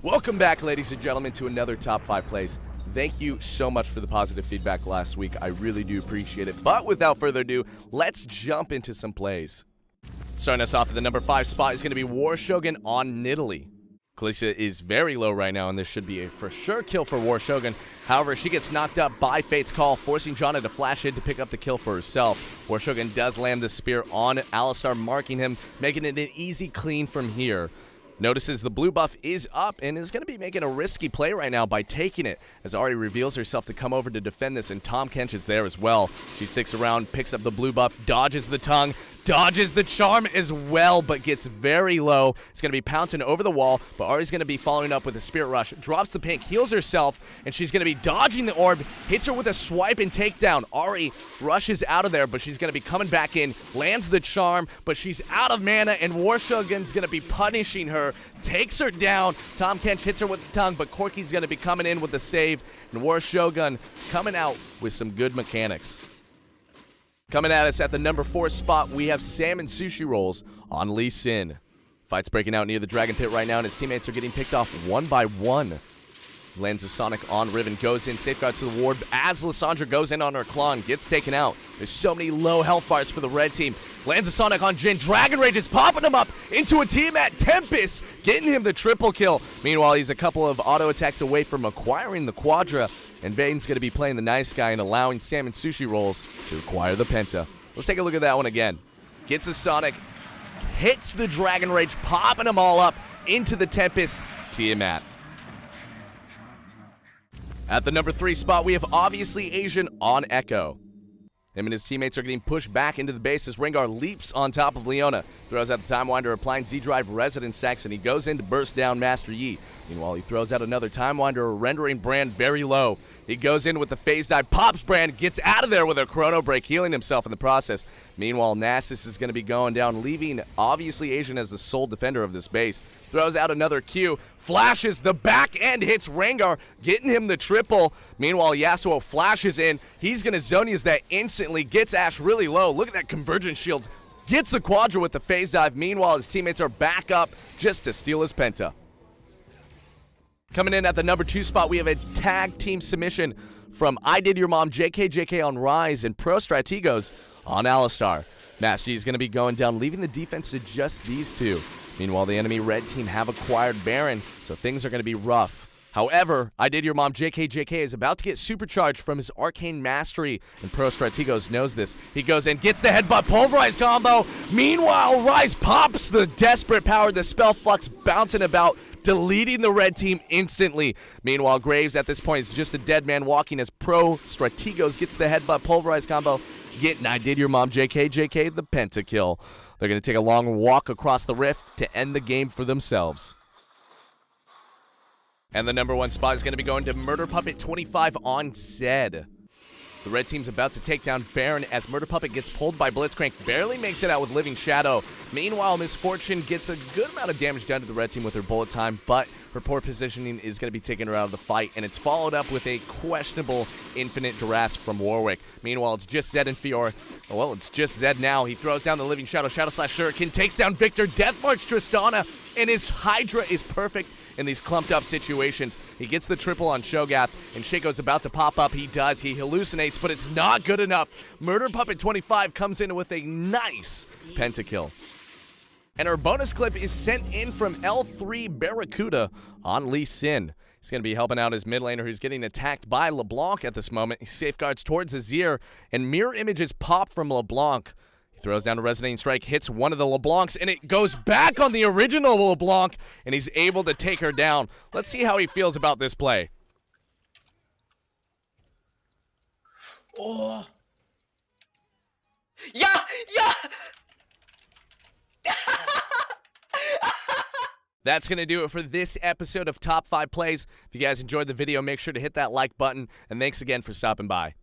Welcome back, ladies and gentlemen, to another Top 5 Plays. Thank you so much for the positive feedback last week. I really do appreciate it. But without further ado, let's jump into some plays. Starting us off at the number 5 spot is going to be WarShogun on Nidalee. Khaleesi is very low right now, and this should be a for sure kill for WarShogun. However, she gets knocked up by Fate's Call, forcing Janna to flash in to pick up the kill for herself. WarShogun does land the spear on Alistar, marking him, making it an easy clean from here. Notices the blue buff is up and is going to be making a risky play right now by taking it, as Ahri reveals herself to come over to defend this, and Tahm Kench is there as well. She sticks around, picks up the blue buff, dodges the tongue, dodges the charm as well, but gets very low. It's going to be pouncing over the wall, but Ahri's going to be following up with a Spirit Rush, drops the pink, heals herself, and she's going to be dodging the orb, hits her with a swipe and takedown. Ahri rushes out of there, but she's going to be coming back in, lands the charm, but she's out of mana, and WarShogun's going to be punishing her, takes her down. Tahm Kench hits her with the tongue, but Corki's going to be coming in with the save, and WarShogun coming out with some good mechanics. Coming at us at the number 4 spot, we have SalmonSushirolls on Lee Sin. Fight's breaking out near the Dragon Pit right now, and his teammates are getting picked off one by one. Lands a Sonic on Riven, goes in, safeguards to the ward as Lissandra goes in on her claw and gets taken out. There's so many low health bars for the red team. Lands a Sonic on Jhin. Dragon Rage is popping him up into a team at Tempest, getting him the triple kill. Meanwhile, he's a couple of auto attacks away from acquiring the Quadra, and Vane's going to be playing the nice guy and allowing SalmonSushirolls to acquire the Penta. Let's take a look at that one again. Gets a Sonic, hits the Dragon Rage, popping them all up into the Tempest. Tiamat. At the number 3 spot, we have ObviouslyAsian on Ekko. Him and his teammates are getting pushed back into the base as Rengar leaps on top of Leona. Throws out the Time Winder, applying Z-Drive Resident Sex, and he goes in to burst down Master Yi. Meanwhile, he throws out another Time Winder, rendering Brand very low. He goes in with the phase dive, pops Brand, gets out of there with a Chrono Break, healing himself in the process. Meanwhile, Nasus is going to be going down, leaving ObviouslyAsian as the sole defender of this base. Throws out another Q, flashes the back end, hits Rengar, getting him the triple. Meanwhile, Yasuo flashes in. He's going to Zonia's that instantly, gets Ashe really low. Look at that Convergence Shield. Gets the Quadra with the phase dive. Meanwhile, his teammates are back up just to steal his Penta. Coming in at the number 2 spot, we have a tag team submission from ididyermomjkjk on Rise and ProStrategos on Alistar. Master Yi is going to be going down, leaving the defense to just these two. Meanwhile, the enemy red team have acquired Baron, so things are going to be rough. However, ididyermomjkjk is about to get supercharged from his arcane mastery, and ProStrategos knows this. He goes in, gets the headbutt, pulverize combo. Meanwhile, Rise pops the desperate power, the spell flux bouncing about, deleting the red team instantly. Meanwhile, Graves at this point is just a dead man walking as ProStrategos gets the headbutt, pulverize combo, getting ididyermomjkjk the pentakill. They're going to take a long walk across the rift to end the game for themselves. And the number 1 spot is going to be going to Murder Puppet 25 on Zed. The red team's about to take down Baron as Murder Puppet gets pulled by Blitzcrank, barely makes it out with Living Shadow. Meanwhile, Misfortune gets a good amount of damage done to the red team with her bullet time, but her poor positioning is going to be taking her out of the fight, and it's followed up with a questionable Infinite Duress from Warwick. Meanwhile, it's just Zed and Fiora. Well, it's just Zed now. He throws down the Living Shadow, Shadow Slash Shuriken, takes down Victor, Death March Tristana, and his Hydra is perfect in these clumped up situations. He gets the triple on Shogath, and Shaco's about to pop up. He does. He hallucinates, but it's not good enough. Murder Puppet 25 comes in with a nice pentakill. And our bonus clip is sent in from L3 Barracuda on Lee Sin. He's going to be helping out his mid laner who's getting attacked by LeBlanc at this moment. He safeguards towards Azir, and mirror images pop from LeBlanc. Throws down a Resonating Strike, hits one of the LeBlancs, and it goes back on the original LeBlanc, and he's able to take her down. Let's see how he feels about this play. Oh. Yeah! That's going to do it for this episode of Top 5 Plays. If you guys enjoyed the video, make sure to hit that like button, and thanks again for stopping by.